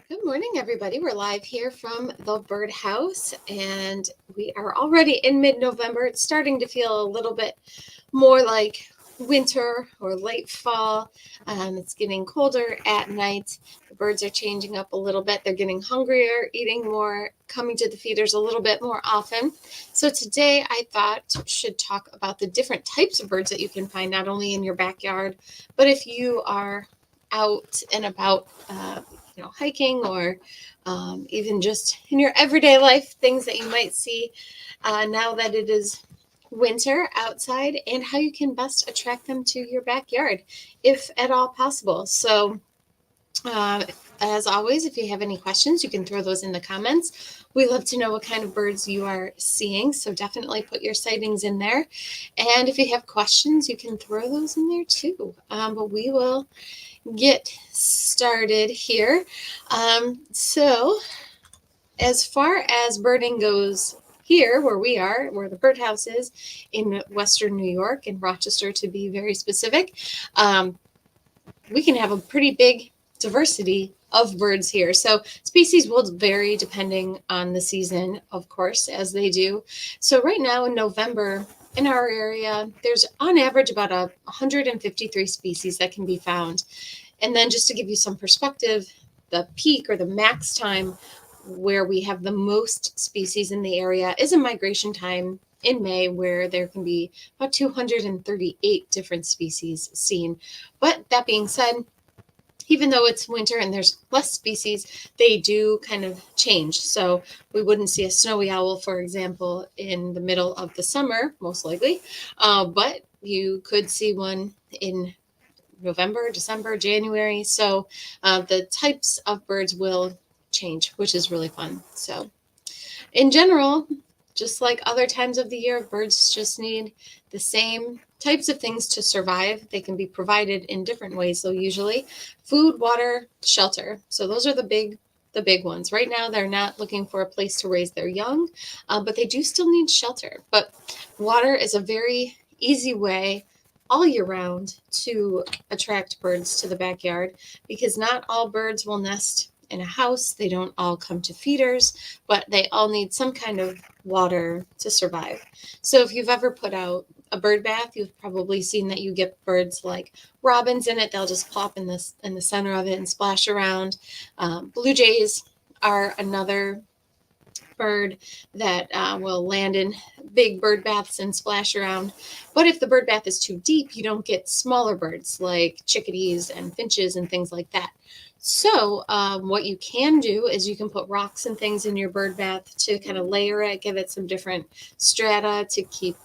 Good morning, everybody. We're live here from the birdhouse, and we are already in mid-November. It's starting to feel a little bit more like winter or late fall. It's getting colder at night. The birds are changing up a little bit. They're getting hungrier, eating more, coming to the feeders a little bit more often. So today I thought should talk about the different types of birds that you can find not only in your backyard, but if you are out and about, hiking or even just in your everyday life, things that you might see now that it is winter outside, and how you can best attract them to your backyard, if at all possible. So, uh, as always, if you have any questions, you can throw those in the comments. We love to know what kind of birds you are seeing, so definitely put your sightings in there. And if you have questions, you can throw those in there too. But we will get started here. So, as far as birding goes here, where we are, where the birdhouse is in Western New York, in Rochester to be very specific, we can have a pretty big diversity of birds here. So species will vary depending on the season, of course, as they do. So right now in November, in our area, there's on average about 153 species that can be found. And then just to give you some perspective, the peak or the max time where we have the most species in the area is a migration time in May, where there can be about 238 different species seen. But that being said, even though it's winter and there's less species, they do kind of change. So we wouldn't see a snowy owl, for example, in the middle of the summer, most likely, but you could see one in November, December, January. So the types of birds will change, which is really fun. So in general, just like other times of the year, birds just need the same types of things to survive. They can be provided in different ways, though, usually food, water, shelter. So those are the big ones. Right now, they're not looking for a place to raise their young, but they do still need shelter. But water is a very easy way all year round to attract birds to the backyard, because not all birds will nest in a house. They don't all come to feeders, but they all need some kind of water to survive. So if you've ever put out a bird bath, you've probably seen that you get birds like robins in it. They'll just plop in the center of it and splash around. Blue jays are another bird that will land in big bird baths and splash around. But if the bird bath is too deep, you don't get smaller birds like chickadees and finches and things like that. So what you can do is you can put rocks and things in your bird bath to kind of layer it, give it some different strata to keep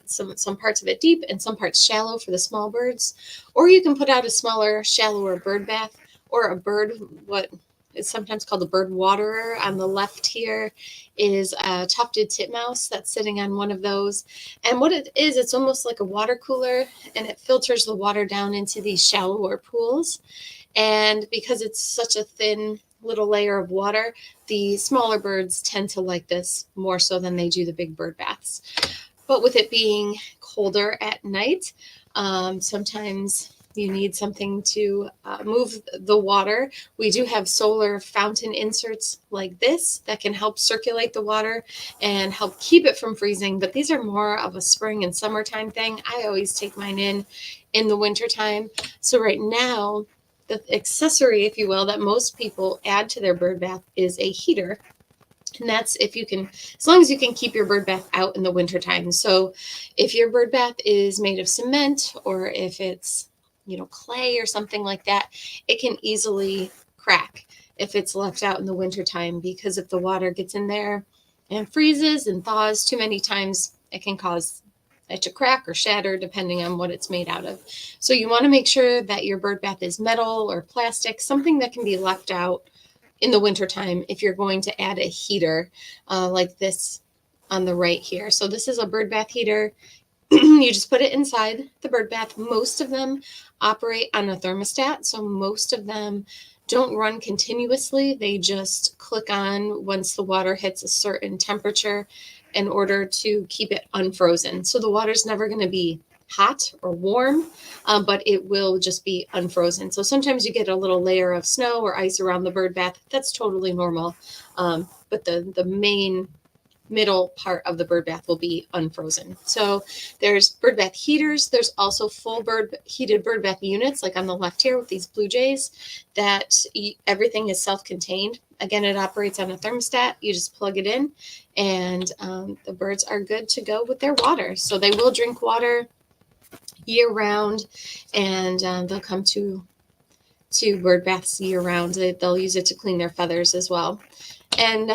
some parts of it deep and some parts shallow for the small birds. Or you can put out a smaller, shallower bird bath, or a bird, what is sometimes called a bird waterer. On the left here is a tufted titmouse that's sitting on one of those. And what it is, it's almost like a water cooler, and it filters the water down into these shallower pools. And because it's such a thin little layer of water, the smaller birds tend to like this more so than they do the big bird baths. But with it being colder at night, sometimes you need something to move the water. We do have solar fountain inserts like this that can help circulate the water and help keep it from freezing. But these are more of a spring and summertime thing. I always take mine in the wintertime. So right now, the accessory, if you will, that most people add to their bird bath is a heater. And that's if you can, as long as you can keep your bird bath out in the wintertime. So if your bird bath is made of cement, or if it's, clay or something like that, it can easily crack if it's left out in the wintertime, because if the water gets in there and freezes and thaws too many times, it can cause it to crack or shatter depending on what it's made out of. So you want to make sure that your bird bath is metal or plastic, something that can be left out in the wintertime if you're going to add a heater like this on the right here. So this is a bird bath heater. You just put it inside the bird bath. Most of them operate on a thermostat, so most of them don't run continuously. They just click on once the water hits a certain temperature in order to keep it unfrozen. So the water's never going to be hot or warm, but it will just be unfrozen. So sometimes you get a little layer of snow or ice around the bird bath. That's totally normal. But the main middle part of the bird bath will be unfrozen. So there's bird bath heaters. There's also full heated bird bath units, like on the left here with these blue jays, that everything is self-contained. Again, it operates on a thermostat. You just plug it in, and the birds are good to go with their water. So they will drink water year round, and they'll come to bird baths year round. They'll use it to clean their feathers as well. And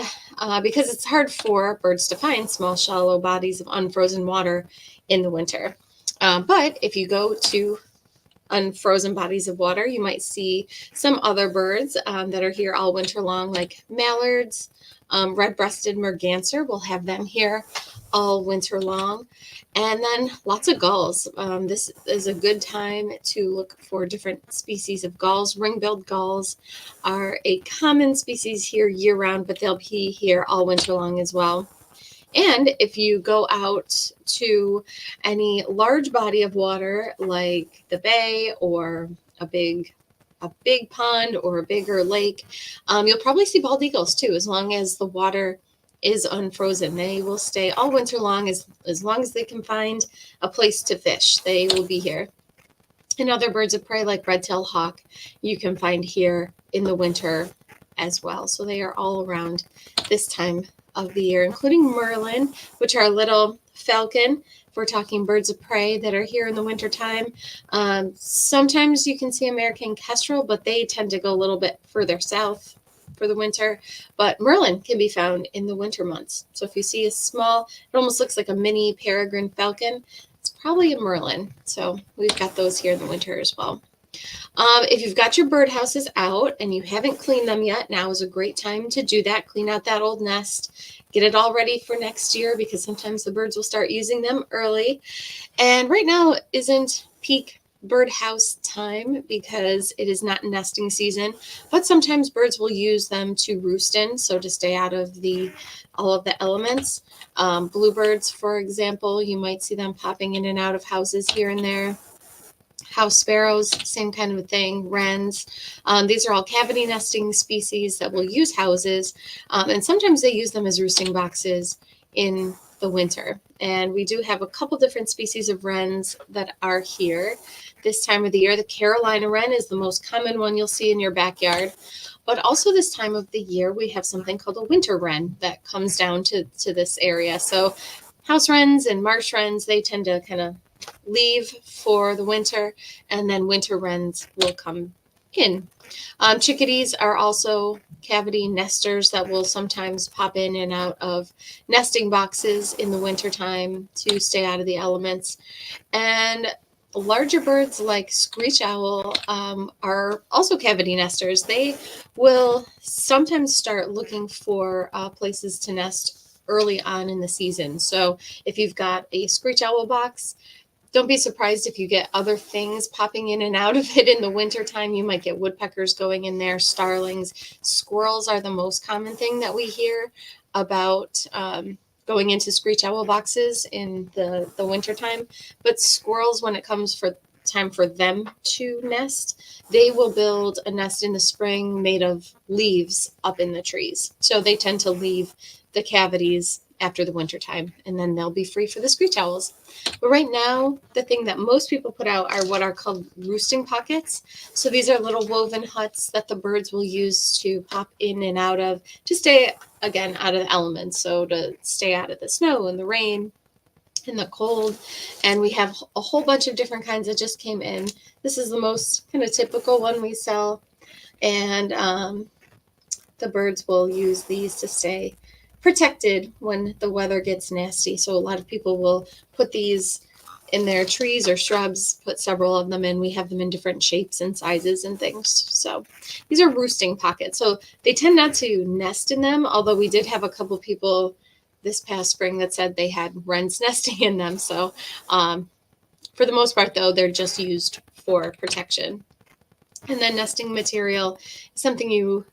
because it's hard for birds to find small, shallow bodies of unfrozen water in the winter. But if you go to unfrozen bodies of water, you might see some other birds that are here all winter long, like mallards, red-breasted merganser. We'll have them here all winter long. And then lots of gulls. This is a good time to look for different species of gulls. Ring-billed gulls are a common species here year-round, but they'll be here all winter long as well. And if you go out to any large body of water, like the bay or a big pond or a bigger lake, you'll probably see bald eagles too, as long as the water is unfrozen. They will stay all winter long, as long as they can find a place to fish. They will be here. And other birds of prey like red-tailed hawk you can find here in the winter as well. So they are all around this time of the year, including merlin, which are a little falcon. If we're talking birds of prey that are here in the wintertime. Sometimes you can see American kestrel, but they tend to go a little bit further south for the winter. But merlin can be found in the winter months. So if you see a small, it almost looks like a mini peregrine falcon, it's probably a merlin. So we've got those here in the winter as well. If you've got your birdhouses out and you haven't cleaned them yet, now is a great time to do that. Clean out that old nest, get it all ready for next year, because sometimes the birds will start using them early. And right now isn't peak birdhouse time because it is not nesting season, but sometimes birds will use them to roost in, so to stay out of all of the elements. Bluebirds, for example, you might see them popping in and out of houses here and there. House sparrows, same kind of a thing. Wrens, these are all cavity nesting species that will use houses, and sometimes they use them as roosting boxes in the winter. And we do have a couple different species of wrens that are here this time of the year. The Carolina wren is the most common one you'll see in your backyard. But also this time of the year, we have something called a winter wren that comes down to this area. So house wrens and marsh wrens, they tend to kind of leave for the winter, and then winter wrens will come in. Chickadees are also cavity nesters that will sometimes pop in and out of nesting boxes in the wintertime to stay out of the elements. And larger birds like screech owl are also cavity nesters. They will sometimes start looking for places to nest early on in the season. So if you've got a screech owl box, don't be surprised if you get other things popping in and out of it in the wintertime. You might get woodpeckers going in there, starlings. Squirrels are the most common thing that we hear about going into screech owl boxes in the wintertime. But squirrels, when it comes for time for them to nest, they will build a nest in the spring made of leaves up in the trees. So they tend to leave the cavities after the wintertime, and then they'll be free for the screech owls. But right now, the thing that most people put out are what are called roosting pockets. So these are little woven huts that the birds will use to pop in and out of to stay, again, out of the elements. So to stay out of the snow and the rain and the cold. And we have a whole bunch of different kinds that just came in. This is the most kind of typical one we sell. And the birds will use these to stay protected when the weather gets nasty. So a lot of people will put these in their trees or shrubs, put several of them in. We have them in different shapes and sizes and things. So these are roosting pockets. So they tend not to nest in them, although we did have a couple people this past spring that said they had wrens nesting in them. So for the most part, though, they're just used for protection. And then nesting material is something you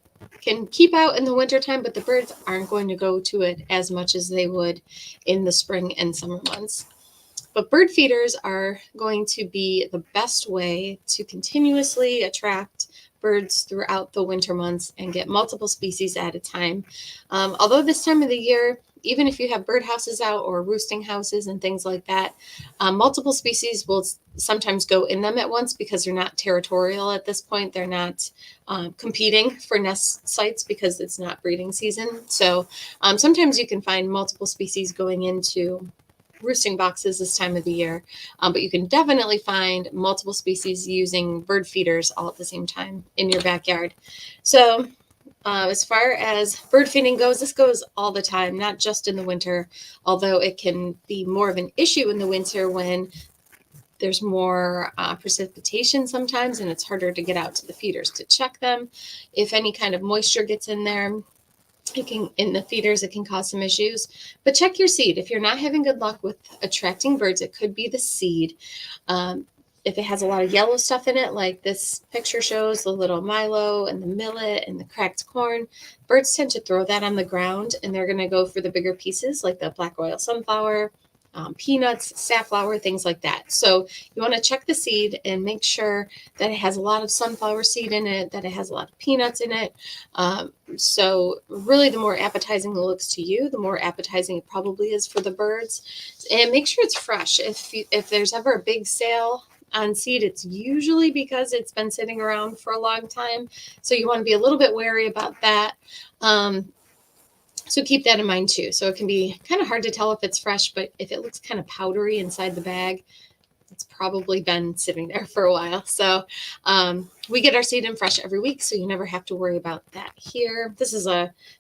can keep out in the wintertime, but the birds aren't going to go to it as much as they would in the spring and summer months. But bird feeders are going to be the best way to continuously attract birds throughout the winter months and get multiple species at a time. Although this time of the year, even if you have bird houses out or roosting houses and things like that, multiple species will sometimes go in them at once because they're not territorial at this point. They're not competing for nest sites because it's not breeding season. So sometimes you can find multiple species going into roosting boxes this time of the year, but you can definitely find multiple species using bird feeders all at the same time in your backyard. So as far as bird feeding goes, this goes all the time, not just in the winter, although it can be more of an issue in the winter when there's more precipitation sometimes, and it's harder to get out to the feeders to check them. If any kind of moisture gets in there, in the feeders, it can cause some issues. But check your seed. If you're not having good luck with attracting birds, it could be the seed. If it has a lot of yellow stuff in it, like this picture shows, the little milo and the millet and the cracked corn, birds tend to throw that on the ground, and they're going to go for the bigger pieces like the black oil sunflower, peanuts, safflower, things like that. So you want to check the seed and make sure that it has a lot of sunflower seed in it, that it has a lot of peanuts in it. So really, the more appetizing it looks to you, the more appetizing it probably is for the birds. And make sure it's fresh. If there's ever a big sale on seed, it's usually because it's been sitting around for a long time. So you want to be a little bit wary about that. So keep that in mind too. So it can be kind of hard to tell if it's fresh, but if it looks kind of powdery inside the bag, it's probably been sitting there for a while. So we get our seed in fresh every week, so you never have to worry about that here. This is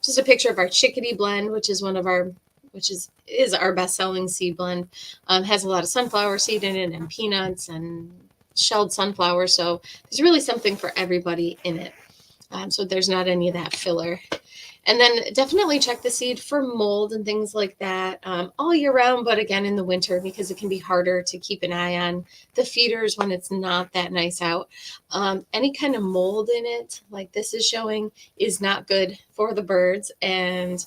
just a picture of our chickadee blend, which is our best-selling seed blend. Has a lot of sunflower seed in it and peanuts and shelled sunflower. So there's really something for everybody in it. So there's not any of that filler. And then definitely check the seed for mold and things like that all year round, but again in the winter because it can be harder to keep an eye on the feeders when it's not that nice out. Any kind of mold in it, like this is showing, is not good for the birds. And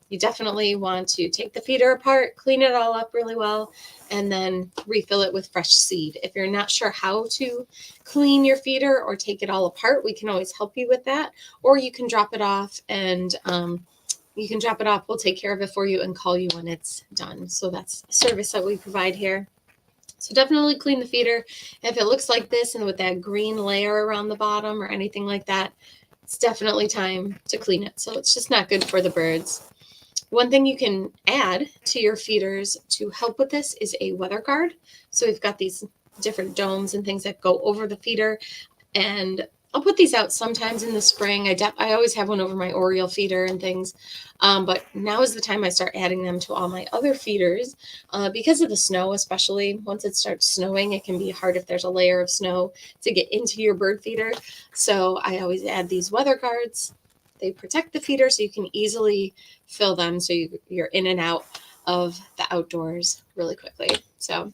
you definitely want to take the feeder apart, clean it all up really well, and then refill it with fresh seed. If you're not sure how to clean your feeder or take it all apart, we can always help you with that. Or you can drop it off and we'll take care of it for you and call you when it's done. So that's a service that we provide here. So definitely clean the feeder. If it looks like this and with that green layer around the bottom or anything like that, it's definitely time to clean it. So it's just not good for the birds. One thing you can add to your feeders to help with this is a weather guard. So we've got these different domes and things that go over the feeder, and I'll put these out sometimes in the spring. I always have one over my Oriole feeder and things, but now is the time I start adding them to all my other feeders because of the snow, especially once it starts snowing. It can be hard if there's a layer of snow to get into your bird feeder. So I always add these weather guards. They protect the feeder so you can easily fill them so you're in and out of the outdoors really quickly. So,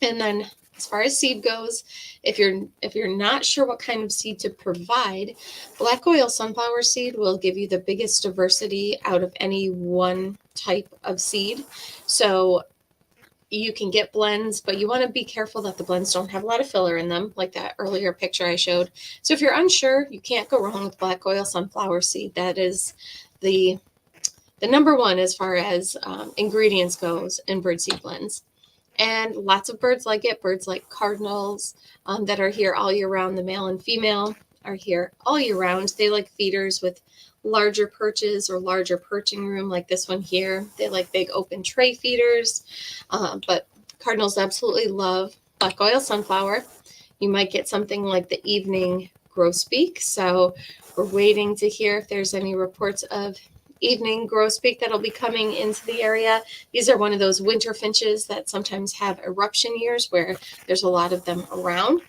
and then as far as seed goes, if you're not sure what kind of seed to provide, black oil sunflower seed will give you the biggest diversity out of any one type of seed. So you can get blends, but you want to be careful that the blends don't have a lot of filler in them, like that earlier picture I showed. So if you're unsure, you can't go wrong with black oil sunflower seed. That is the number one as far as ingredients goes in birdseed blends. And lots of birds like it. Birds like cardinals that are here all year round. The male and female are here all year round. They like feeders with larger perches or larger perching room like this one here. They like big open tray feeders, but cardinals absolutely love black oil sunflower. You might get something like the evening grosbeak. So we're waiting to hear if there's any reports of evening grosbeak that'll be coming into the area. These are one of those winter finches that sometimes have eruption years where there's a lot of them around.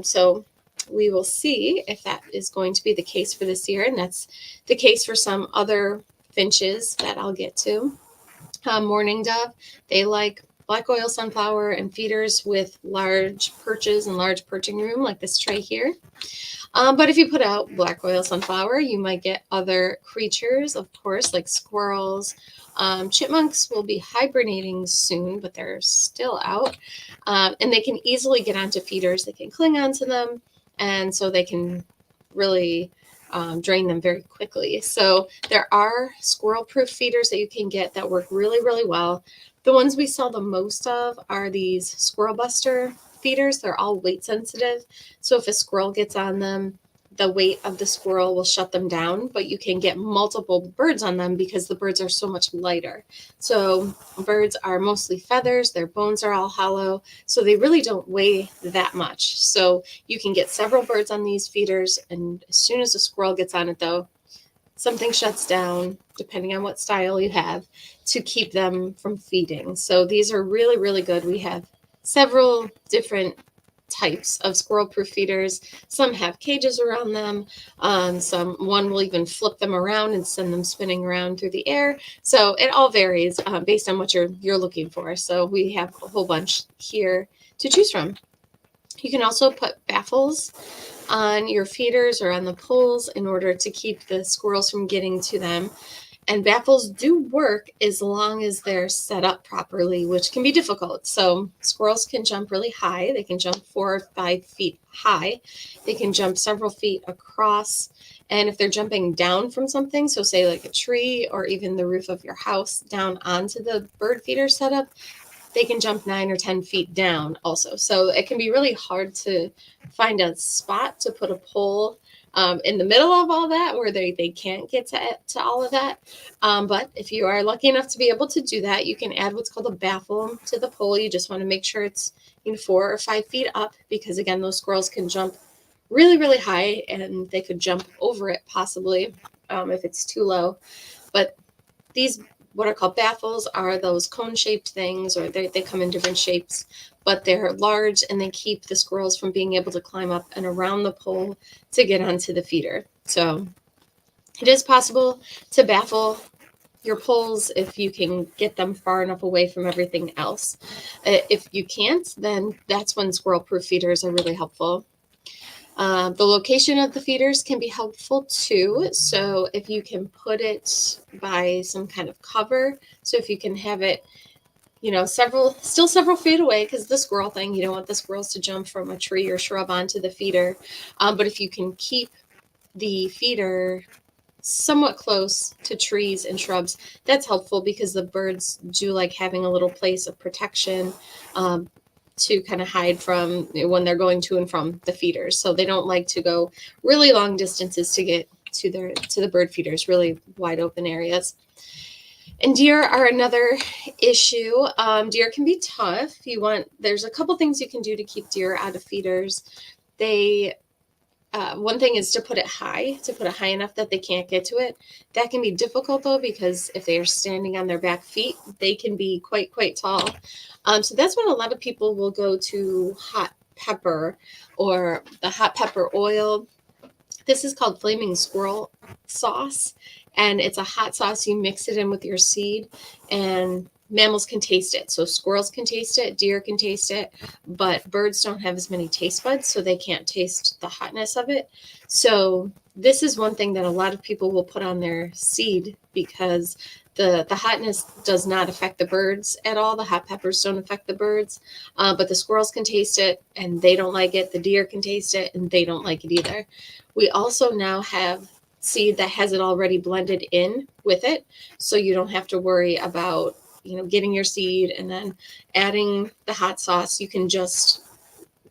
So we will see if that is going to be the case for this year, and that's the case for some other finches that I'll get to. Mourning dove, they like black oil sunflower and feeders with large perches and large perching room like this tray here. But if you put out black oil sunflower, you might get other creatures, of course, like squirrels. Chipmunks will be hibernating soon, but they're still out. And they can easily get onto feeders. They can cling onto them, and so they can really drain them very quickly. So there are squirrel-proof feeders that you can get that work really, really well. The ones we sell the most of are these Squirrel Buster feeders. They're all weight sensitive. So if a squirrel gets on them, the weight of the squirrel will shut them down, but you can get multiple birds on them because the birds are so much lighter. So birds are mostly feathers, their bones are all hollow, so they really don't weigh that much. So you can get several birds on these feeders, and as soon as a squirrel gets on it though, something shuts down, depending on what style you have, to keep them from feeding. So these are really, really good. We have several different types of squirrel-proof feeders. Some have cages around them. One will even flip them around and send them spinning around through the air. So it all varies based on what you're looking for. So we have a whole bunch here to choose from. You can also put baffles on your feeders or on the poles in order to keep the squirrels from getting to them. And baffles do work as long as they're set up properly, which can be difficult. So squirrels can jump really high. They can jump 4 or 5 feet high. They can jump several feet across. And if they're jumping down from something, so say like a tree or even the roof of your house down onto the bird feeder setup, they can jump 9 or 10 feet down also. So it can be really hard to find a spot to put a pole in the middle of all that where they can't get to all of that. But if you are lucky enough to be able to do that, you can add what's called a baffle to the pole. You just want to make sure it's 4 or 5 feet up because, again, those squirrels can jump really, really high and they could jump over it possibly if it's too low. But these what are called baffles are those cone-shaped things, or they come in different shapes, but they're large and they keep the squirrels from being able to climb up and around the pole to get onto the feeder. So it is possible to baffle your poles if you can get them far enough away from everything else. If you can't, then that's when squirrel-proof feeders are really helpful. The location of the feeders can be helpful too. So if you can put it by some kind of cover, so if you can have it, several feet away, because the squirrel thing, you don't want the squirrels to jump from a tree or shrub onto the feeder. But if you can keep the feeder somewhat close to trees and shrubs, that's helpful because the birds do like having a little place of protection to kind of hide from when they're going to and from the feeders. So they don't like to go really long distances to get to the bird feeders, really wide open areas. And deer are another issue. Deer can be tough. There's a couple things you can do to keep deer out of feeders. One thing is to put it high enough that they can't get to it. That can be difficult though, because if they are standing on their back feet, they can be quite tall. So that's when a lot of people will go to hot pepper or the hot pepper oil. This is called flaming squirrel sauce, and it's a hot sauce. You mix it in with your seed, and mammals can taste it. So squirrels can taste it, deer can taste it, but birds don't have as many taste buds, so they can't taste the hotness of it. So this is one thing that a lot of people will put on their seed because the hotness does not affect the birds at all. The hot peppers don't affect the birds, but the squirrels can taste it and they don't like it. The deer can taste it and they don't like it either. We also now have seed that has it already blended in with it, so you don't have to worry about getting your seed and then adding the hot sauce. You can just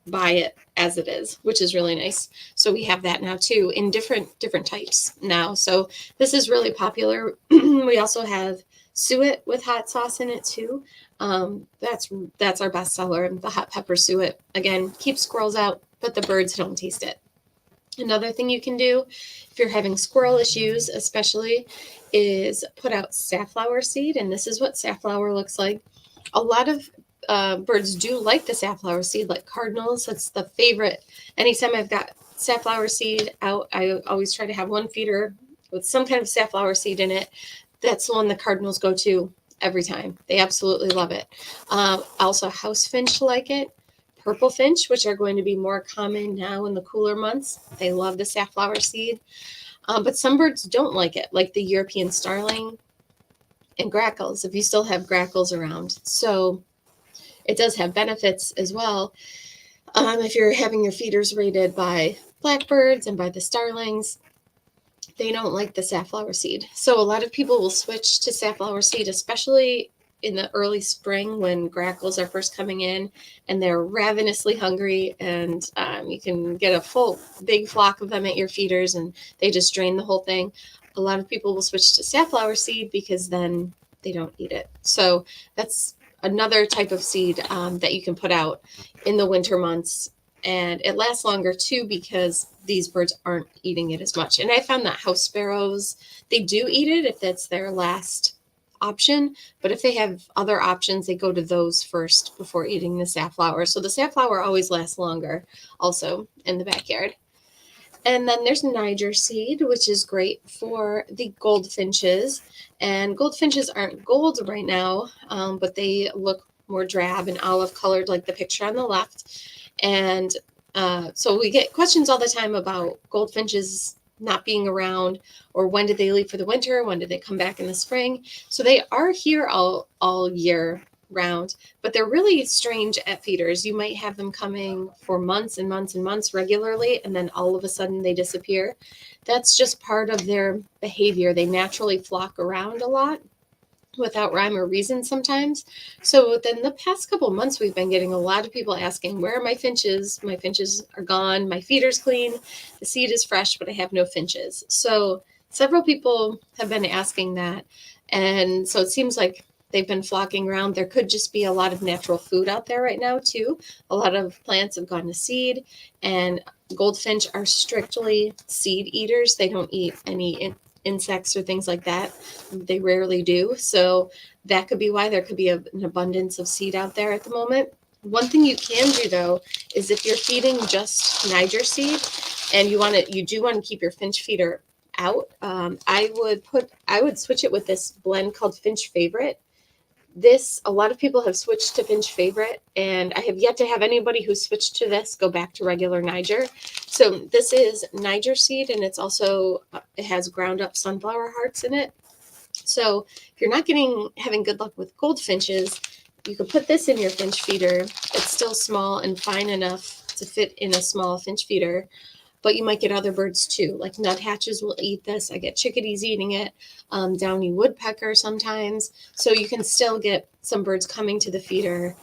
buy it as it is, which is really nice. So we have that now too in different types now. So this is really popular. We also have suet with hot sauce in it too. That's our best seller, the hot pepper suet. Again, keeps squirrels out, but the birds don't taste it. Another thing you can do if you're having squirrel issues, especially, is put out safflower seed. And this is what safflower looks like. A lot of birds do like the safflower seed, like cardinals. That's the favorite. Anytime I've got safflower seed out, I always try to have one feeder with some kind of safflower seed in it. That's the one the cardinals go to every time. They absolutely love it. Also, house finch like it. Purple finch, which are going to be more common now in the cooler months. They love the safflower seed. But some birds don't like it, like the European starling and grackles, if you still have grackles around. So it does have benefits as well. If you're having your feeders raided by blackbirds and by the starlings, they don't like the safflower seed. So a lot of people will switch to safflower seed, especially in the early spring when grackles are first coming in and they're ravenously hungry, and you can get a full big flock of them at your feeders and they just drain the whole thing. A lot of people will switch to safflower seed because then they don't eat it. So that's another type of seed that you can put out in the winter months, and it lasts longer too because these birds aren't eating it as much. And I found that house sparrows, they do eat it if that's their last option, but if they have other options, they go to those first before eating the safflower. So the safflower always lasts longer also in the backyard. And then there's Niger seed, which is great for the goldfinches. And goldfinches aren't gold right now, but they look more drab and olive colored like the picture on the left. And so we get questions all the time about goldfinches not being around, or when did they leave for the winter? When did they come back in the spring? So they are here all year round, but they're really strange at feeders. You might have them coming for months and months and months regularly, and then all of a sudden they disappear. That's just part of their behavior. They naturally flock around a lot without rhyme or reason sometimes. So within the past couple of months, we've been getting a lot of people asking, where are my finches? My finches are gone. My feeder's clean. The seed is fresh, but I have no finches. So several people have been asking that. And so it seems like they've been flocking around. There could just be a lot of natural food out there right now too. A lot of plants have gone to seed, and goldfinch are strictly seed eaters. They don't eat any insects or things like that. They rarely do. So that could be why there could be an abundance of seed out there at the moment. One thing you can do though is if you're feeding just Niger seed and you do want to keep your finch feeder out, I would switch it with this blend called Finch Favorite. A lot of people have switched to Finch Favorite, and I have yet to have anybody who switched to this go back to regular Niger. So this is Niger seed, and it has ground up sunflower hearts in it. So if you're not having good luck with goldfinches, you could put this in your finch feeder. It's still small and fine enough to fit in a small finch feeder, but you might get other birds too. Like nuthatches will eat this. I get chickadees eating it, downy woodpecker sometimes. So you can still get some birds coming to the feeder,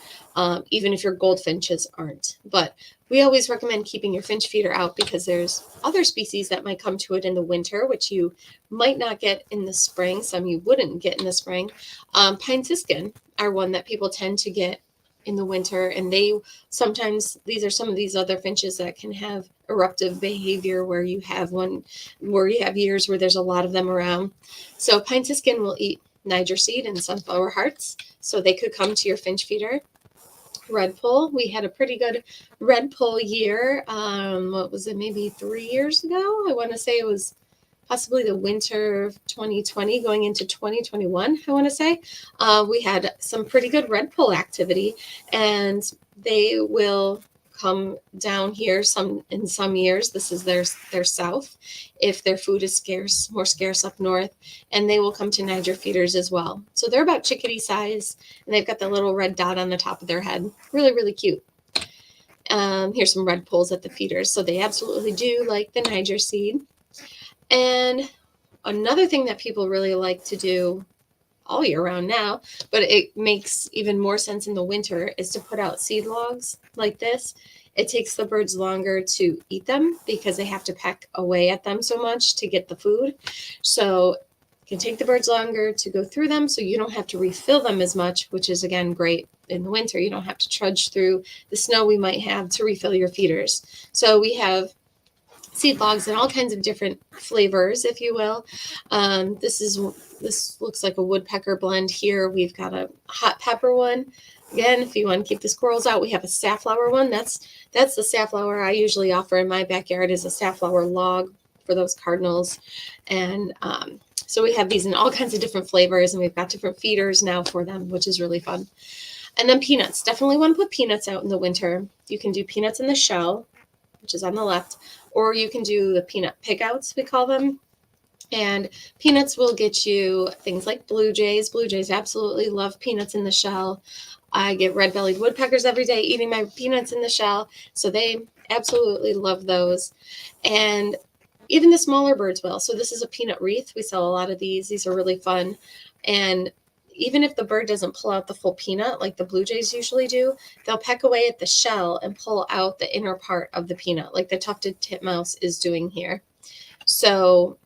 even if your goldfinches aren't. But we always recommend keeping your finch feeder out because there's other species that might come to it in the winter, which you might not get in the spring. Some you wouldn't get in the spring. Pine siskin are one that people tend to get in the winter, and these are some of these other finches that can have eruptive behavior where you have years where there's a lot of them around. So pine siskin will eat Niger seed and sunflower hearts, so they could come to your finch feeder. Redpoll, we had a pretty good redpoll year. What was it, maybe 3 years ago? I want to say it was possibly the winter of 2020 going into 2021, I want to say. We had some pretty good redpoll activity, and they will come down here in some years. This is their south if their food is more scarce up north, and they will come to Niger feeders as well. So they're about chickadee size, and they've got the little red dot on the top of their head. Really, really cute. Here's some redpolls at the feeders. So they absolutely do like the Niger seed. And another thing that people really like to do all year round now, but it makes even more sense in the winter, is to put out seed logs like this. It takes the birds longer to eat them because they have to peck away at them so much to get the food. So it can take the birds longer to go through them, so you don't have to refill them as much, which is, again, great in the winter. You don't have to trudge through the snow we might have to refill your feeders. So we have seed logs in all kinds of different flavors, if you will. This looks like a woodpecker blend here. We've got a hot pepper one. Again, if you want to keep the squirrels out, we have a safflower one. That's the safflower I usually offer in my backyard, is a safflower log for those cardinals. And So we have these in all kinds of different flavors, and we've got different feeders now for them, which is really fun. And then peanuts. Definitely want to put peanuts out in the winter. You can do peanuts in the shell, which is on the left, or you can do the peanut pickouts, we call them. And peanuts will get you things like blue jays. Blue jays absolutely love peanuts in the shell. I get red-bellied woodpeckers every day eating my peanuts in the shell, so they absolutely love those. And even the smaller birds will. So this is a peanut wreath. We sell a lot of these. These are really fun. And even if the bird doesn't pull out the full peanut like the blue jays usually do, they'll peck away at the shell and pull out the inner part of the peanut, like the tufted titmouse is doing here. So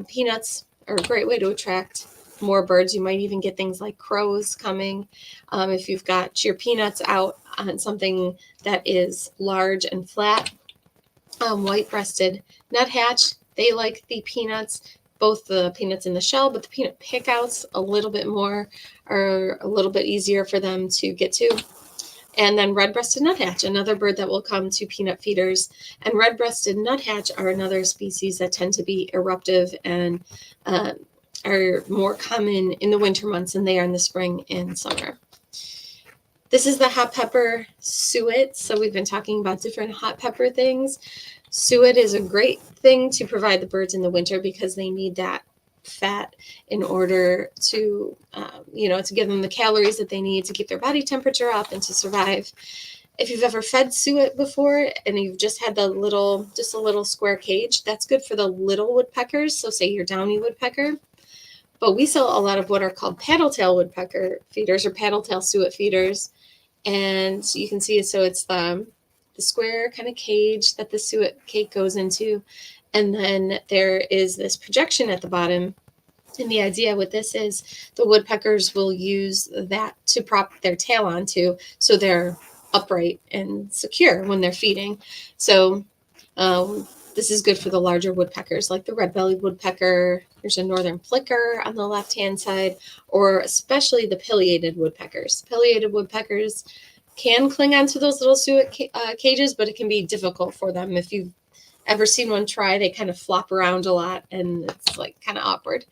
peanuts are a great way to attract more birds. You might even get things like crows coming. If you've got your peanuts out on something that is large and flat. White-breasted nuthatch, they like the peanuts, both the peanuts in the shell, but the peanut pickouts a little bit more, are a little bit easier for them to get to. And then red-breasted nuthatch, another bird that will come to peanut feeders. And red-breasted nuthatch are another species that tend to be eruptive and are more common in the winter months than they are in the spring and summer. This is the hot pepper suet. So we've been talking about different hot pepper things. Suet is a great thing to provide the birds in the winter because they need that fat in order to, to give them the calories that they need to keep their body temperature up and to survive. If you've ever fed suet before and you've just had a little square cage, that's good for the little woodpeckers. So say your downy woodpecker. But we sell a lot of what are called paddle-tail woodpecker feeders or paddle-tail suet feeders. And you can see, so it's the square kind of cage that the suet cake goes into. And then there is this projection at the bottom. And the idea with this is the woodpeckers will use that to prop their tail onto so they're upright and secure when they're feeding. So this is good for the larger woodpeckers like the red-bellied woodpecker. There's a northern flicker on the left-hand side, or especially the pileated woodpeckers. Pileated woodpeckers can cling onto those little suet cages, but it can be difficult for them. If you've ever seen one try, they kind of flop around a lot, and it's like kind of awkward.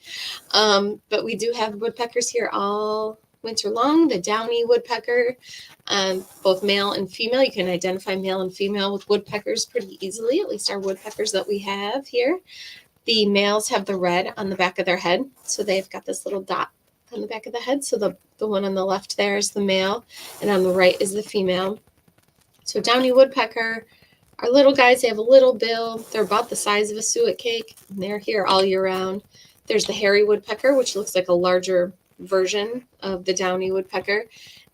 But we do have woodpeckers here all winter long. The downy woodpecker, both male and female. You can identify male and female with woodpeckers pretty easily, at least our woodpeckers that we have here. The males have the red on the back of their head, so they've got this little dot on the back of the head. So the one on the left there is the male, and on the right is the female. So downy woodpecker, our little guys, they have a little bill. They're about the size of a suet cake, and they're here all year round. There's the hairy woodpecker, which looks like a larger version of the downy woodpecker.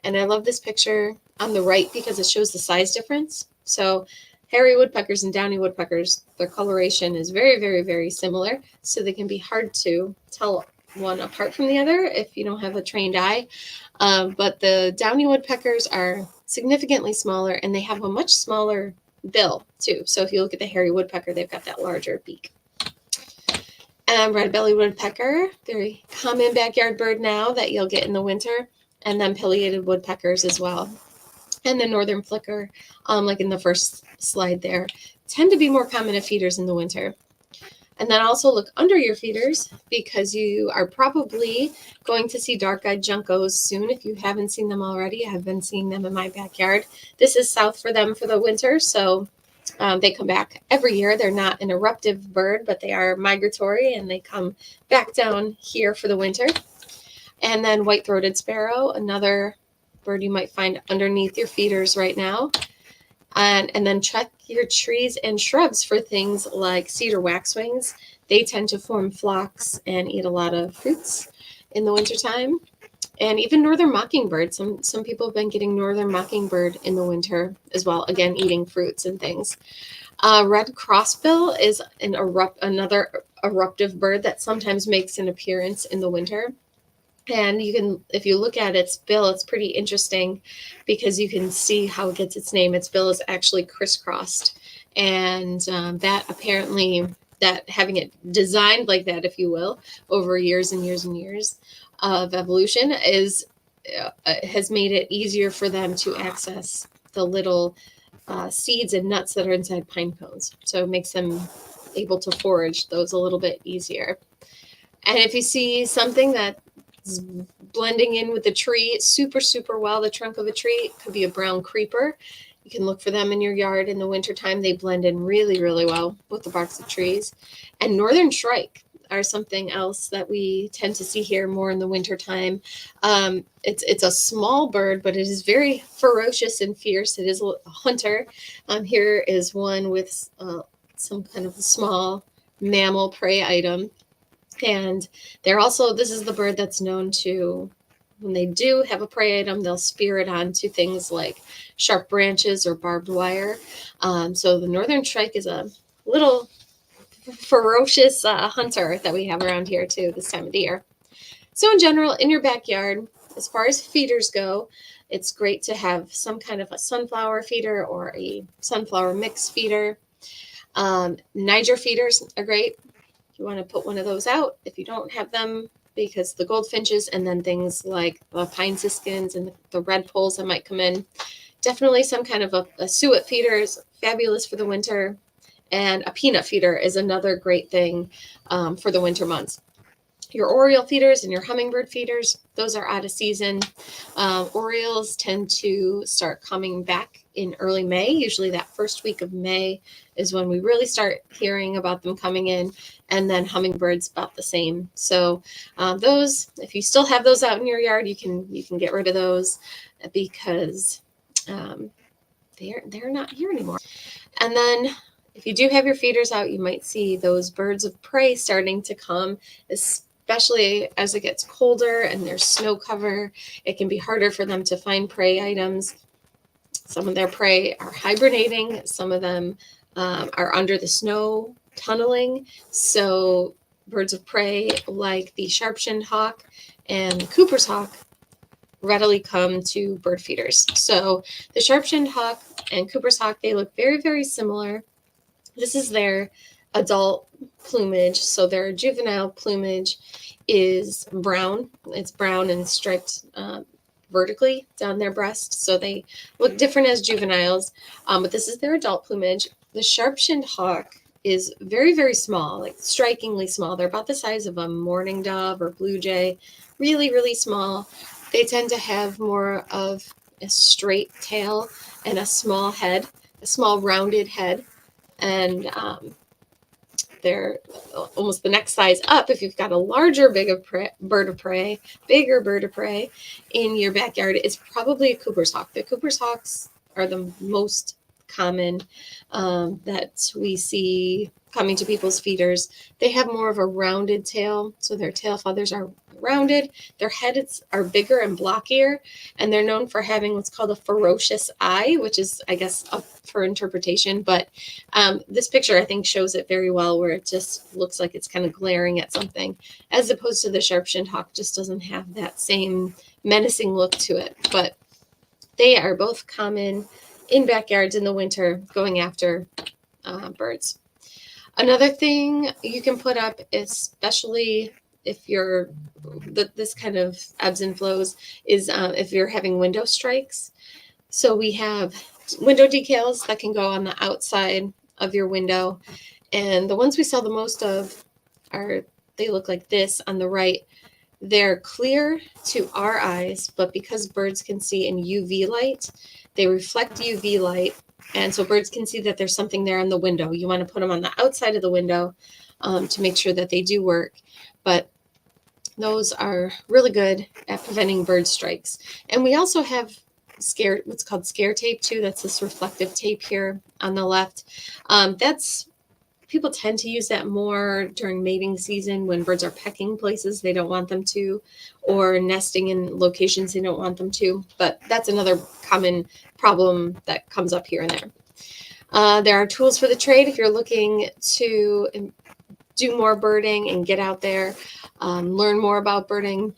And I love this picture on the right because it shows the size difference. So hairy woodpeckers and downy woodpeckers, their coloration is very, very, very similar. So they can be hard to tell one apart from the other if you don't have a trained eye. But the downy woodpeckers are significantly smaller, and they have a much smaller bill too. So if you look at the hairy woodpecker, they've got that larger beak. Red-bellied woodpecker, very common backyard bird now that you'll get in the winter. And then pileated woodpeckers as well. And the northern flicker, like in the first slide there, tend to be more common at feeders in the winter. And then also look under your feeders because you are probably going to see dark-eyed juncos soon. If you haven't seen them already, I've been seeing them in my backyard. This is south for them for the winter, so they come back every year. They're not an eruptive bird, but they are migratory, and they come back down here for the winter. And then white-throated sparrow, another bird you might find underneath your feeders right now. And then check your trees and shrubs for things like cedar waxwings. They tend to form flocks and eat a lot of fruits in the wintertime. And even northern mockingbird. Some people have been getting northern mockingbird in the winter as well, again, eating fruits and things. Red crossbill is another eruptive bird that sometimes makes an appearance in the winter. And you can, if you look at its bill, it's pretty interesting because you can see how it gets its name. Its bill is actually crisscrossed. And that apparently, that having it designed like that, if you will, over years and years and years of evolution has made it easier for them to access the little seeds and nuts that are inside pine cones. So it makes them able to forage those a little bit easier. And if you see something that's blending in with the tree super, super well, the trunk of a tree, it could be a brown creeper. You can look for them in your yard in the wintertime. They blend in really, really well with the barks of trees. And northern shrike are something else that we tend to see here more in the wintertime. It's a small bird, but it is very ferocious and fierce. It is a hunter. Here is one with some kind of a small mammal prey item. And they're also, this is the bird that's known to, when they do have a prey item, they'll spear it onto things like sharp branches or barbed wire. So the northern shrike is a little ferocious hunter that we have around here too this time of the year. So in general, in your backyard, as far as feeders go, it's great to have some kind of a sunflower feeder or a sunflower mix feeder. Niger feeders are great. You want to put one of those out if you don't have them, because the goldfinches and then things like the pine siskins and the red poles that might come in. Definitely some kind of a suet feeder is fabulous for the winter, and a peanut feeder is another great thing for the winter months. Your oriole feeders and your hummingbird feeders, those are out of season. Orioles tend to start coming back in early May. Usually that first week of May is when we really start hearing about them coming in, and then hummingbirds about the same. So those, if you still have those out in your yard, you can get rid of those because they're not here anymore. And then if you do have your feeders out, you might see those birds of prey starting to come, especially as it gets colder and there's snow cover. It can be harder for them to find prey items. Some of their prey are hibernating. Some of them are under the snow tunneling. So birds of prey like the sharp-shinned hawk and the Cooper's hawk readily come to bird feeders. So the sharp-shinned hawk and Cooper's hawk, they look very, very similar. This is their adult plumage. So their juvenile plumage is brown. It's brown and striped vertically down their breast. So they look different as juveniles, but this is their adult plumage. The sharp-shinned hawk is very, very small, like strikingly small. They're about the size of a mourning dove or blue jay, really, really small. They tend to have more of a straight tail and a small head, a small rounded head. And they're almost the next size up. If you've got a larger bird of prey in your backyard, it's probably a Cooper's hawk. The Cooper's hawks are the most common that we see coming to people's feeders. They have more of a rounded tail, so their tail feathers are rounded. Their heads are bigger and blockier, and they're known for having what's called a ferocious eye, which is, I guess, up for interpretation. But this picture, I think, shows it very well, where it just looks like it's kind of glaring at something, as opposed to the sharp-shinned hawk, just doesn't have that same menacing look to it. But they are both common in backyards in the winter, going after birds. Another thing you can put up, especially if you're this kind of ebbs and flows, is if you're having window strikes. So we have window decals that can go on the outside of your window, and the ones we sell the most of they look like this on the right. They're clear to our eyes, but because birds can see in UV light, they reflect UV light, and so birds can see that there's something there on the window. You want to put them on the outside of the window to make sure that they do work. But those are really good at preventing bird strikes. And we also have what's called scare tape too. That's this reflective tape here on the left. People tend to use that more during mating season when birds are pecking places they don't want them to, or nesting in locations they don't want them to. But that's another common problem that comes up here and there. There are tools for the trade if you're looking to do more birding and get out there, learn more about birding.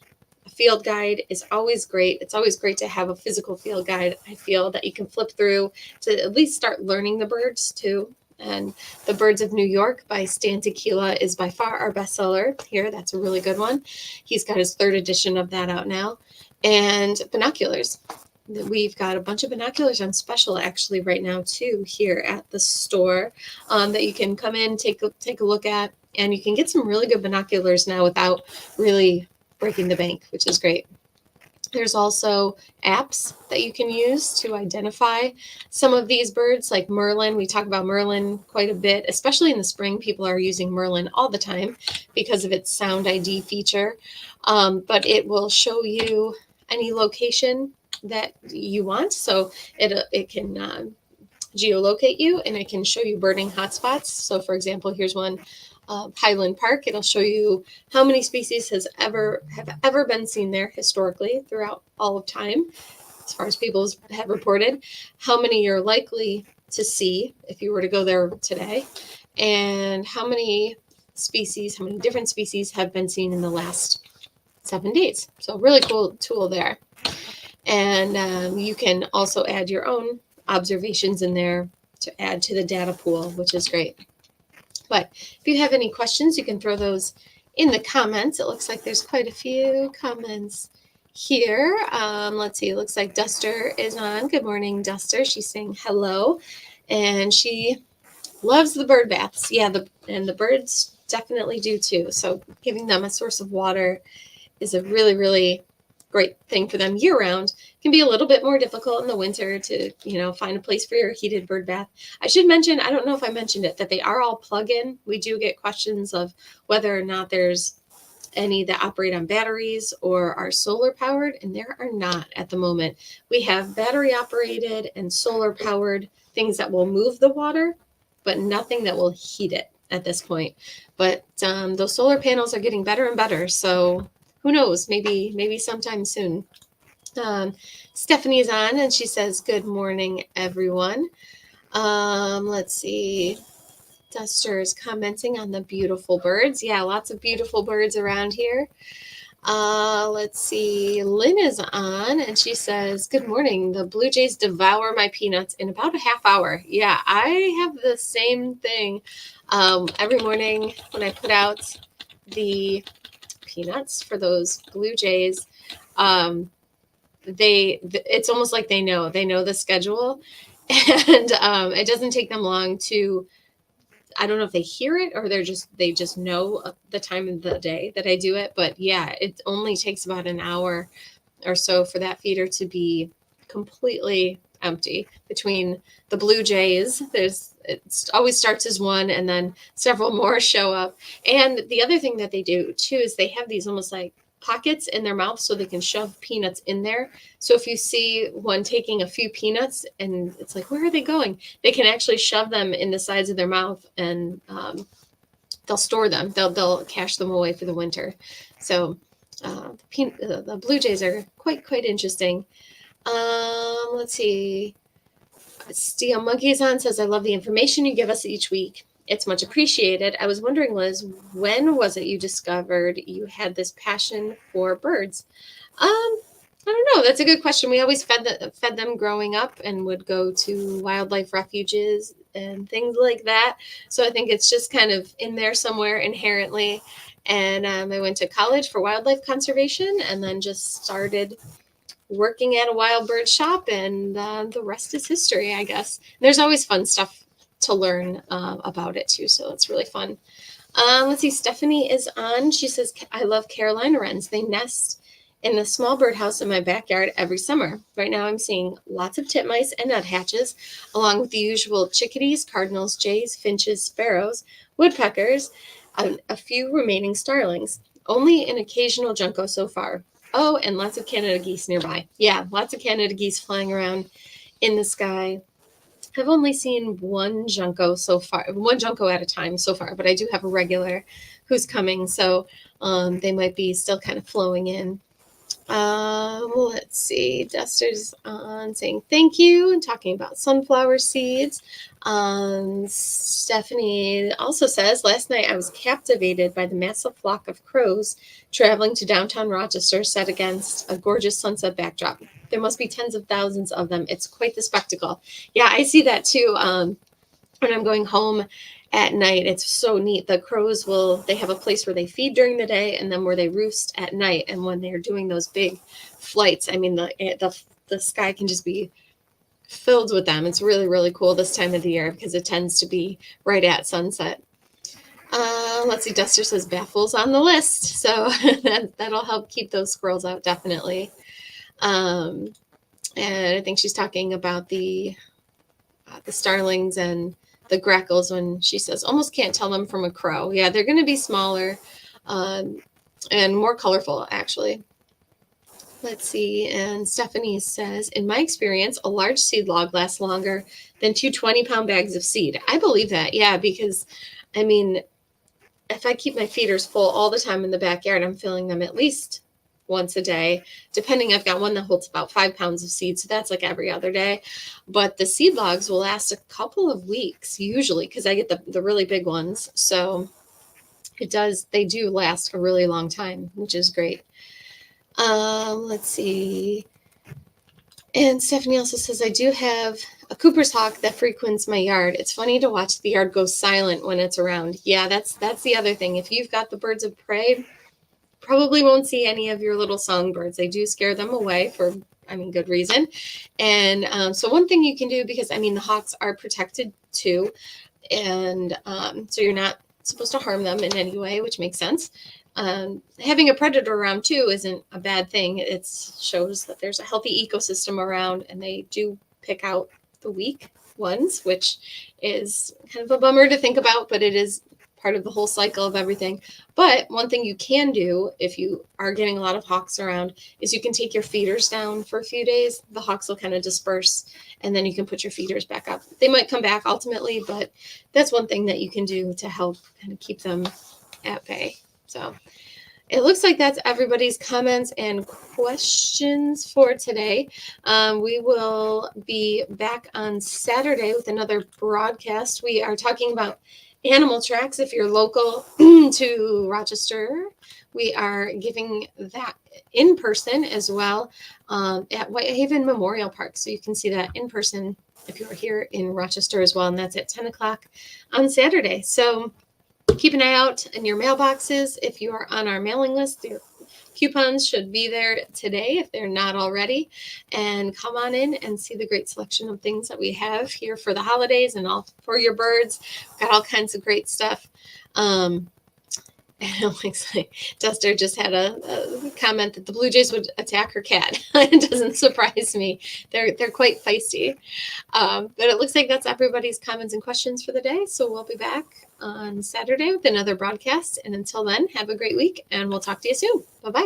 A field guide is always great. It's always great to have a physical field guide, I feel, that you can flip through to at least start learning the birds too. And The Birds of New York by Stan Tequila is by far our bestseller here. That's a really good one. He's got his third edition of that out now. And binoculars. We've got a bunch of binoculars on special actually right now too here at the store that you can come in, take a look at, and you can get some really good binoculars now without really breaking the bank, which is great. There's also apps that you can use to identify some of these birds, like Merlin. We talk about Merlin quite a bit, especially in the spring. People are using Merlin all the time because of its sound ID feature. But it will show you any location that you want. So it can geolocate you, and it can show you birding hotspots. So for example, here's one, Highland Park. It'll show you how many species have ever been seen there historically throughout all of time, as far as people have reported, how many you're likely to see if you were to go there today, and how many different species have been seen in the last 7 days. So really cool tool there. And you can also add your own observations in there to add to the data pool, which is great. But if you have any questions, you can throw those in the comments. It looks like there's quite a few comments here. Let's see, it looks like Duster is on. Good morning, Duster. She's saying hello, and she loves the bird baths. Yeah, and the birds definitely do too. So giving them a source of water is a really, really great thing for them year round. It can be a little bit more difficult in the winter to, find a place for your heated bird bath. I should mention, I don't know if I mentioned it, that they are all plug-in. We do get questions of whether or not there's any that operate on batteries or are solar powered, and there are not at the moment. We have battery operated and solar powered things that will move the water, but nothing that will heat it at this point. But those solar panels are getting better and better, so who knows, maybe sometime soon. Stephanie's on, and she says, good morning, everyone. Let's see. Duster is commenting on the beautiful birds. Yeah, lots of beautiful birds around here. Let's see. Lynn is on, and she says, good morning. The blue jays devour my peanuts in about a half hour. Yeah, I have the same thing. Every morning when I put out the peanuts for those blue jays, it's almost like they know the schedule, and it doesn't take them long to, I don't know if they hear it or they just know the time of the day that I do it. But yeah, it only takes about an hour or so for that feeder to be completely empty. Between the blue jays, it always starts as one, and then several more show up. And the other thing that they do too is they have these almost like pockets in their mouth so they can shove peanuts in there. So if you see one taking a few peanuts and it's like, where are they going? They can actually shove them in the sides of their mouth, and they'll store them. They'll cache them away for the winter. So the blue jays are quite interesting. Let's see. Steel Monkey's on, says, I love the information you give us each week. It's much appreciated. I was wondering, Liz, when was it you discovered you had this passion for birds? I don't know. That's a good question. We always fed them growing up and would go to wildlife refuges and things like that. So I think it's just kind of in there somewhere inherently. And I went to college for wildlife conservation, and then just started working at a wild bird shop, and the rest is history, I guess. There's always fun stuff to learn about it too, so it's really fun. Let's see, Stephanie is on. She says, I love Carolina wrens. They nest in the small birdhouse in my backyard every summer. Right now I'm seeing lots of titmice and nuthatches, along with the usual chickadees, cardinals, jays, finches, sparrows, woodpeckers, and a few remaining starlings. Only an occasional junco so far. Oh, and lots of Canada geese nearby. Yeah, lots of Canada geese flying around in the sky. I've only seen one junco so far, one junco at a time so far, but I do have a regular who's coming, so they might be still kind of flowing in. Let's see, Duster's on saying thank you and talking about sunflower seeds. Stephanie also says, last night I was captivated by the massive flock of crows traveling to downtown Rochester set against a gorgeous sunset backdrop. There must be tens of thousands of them. It's quite the spectacle. Yeah, I see that too. When I'm going home at night, it's so neat. The crows they have a place where they feed during the day and then where they roost at night. And when they're doing those big flights, I mean, the the sky can just be filled with them. It's really, really cool this time of the year because it tends to be right at sunset. Let's see, Duster says baffles on the list. So that'll help keep those squirrels out, definitely. And I think she's talking about the starlings and the grackles when she says almost can't tell them from a crow. Yeah, they're going to be smaller and more colorful, actually. Let's see. And Stephanie says, in my experience, a large seed log lasts longer than 2 20-pound bags of seed. I believe that. Yeah, because, I mean, if I keep my feeders full all the time in the backyard, I'm filling them at least once a day. Depending, I've got one that holds about 5 pounds of seed, so that's like every other day. But the seed logs will last a couple of weeks usually because I get the really big ones. So they do last a really long time, which is great. Let's see. And Stephanie also says, I do have a Cooper's hawk that frequents my yard. It's funny to watch the yard go silent when it's around. Yeah, that's the other thing. If you've got the birds of prey, probably won't see any of your little songbirds. They do scare them away for, good reason. And so one thing you can do, because, the hawks are protected too. And so you're not supposed to harm them in any way, which makes sense. Having a predator around too isn't a bad thing. It shows that there's a healthy ecosystem around, and they do pick out the weak ones, which is kind of a bummer to think about, but it is part of the whole cycle of everything. But one thing you can do if you are getting a lot of hawks around is you can take your feeders down for a few days. The hawks will kind of disperse, and then you can put your feeders back up. They might come back ultimately, but that's one thing that you can do to help kind of keep them at bay. So it looks like that's everybody's comments and questions for today. We will be back on Saturday with another broadcast. We are talking about animal tracks. If you're local to Rochester, we are giving that in person as well at Whitehaven Memorial Park. So you can see that in person if you're here in Rochester as well. And that's at 10 o'clock on Saturday. So keep an eye out in your mailboxes. If you are on our mailing list, your coupons should be there today if they're not already. And come on in and see the great selection of things that we have here for the holidays and all for your birds. We've got all kinds of great stuff. And it looks like Duster just had a comment that the Blue Jays would attack her cat. It doesn't surprise me. They're quite feisty. But it looks like that's everybody's comments and questions for the day. So we'll be back on Saturday with another broadcast. And until then, have a great week, and we'll talk to you soon. Bye-bye.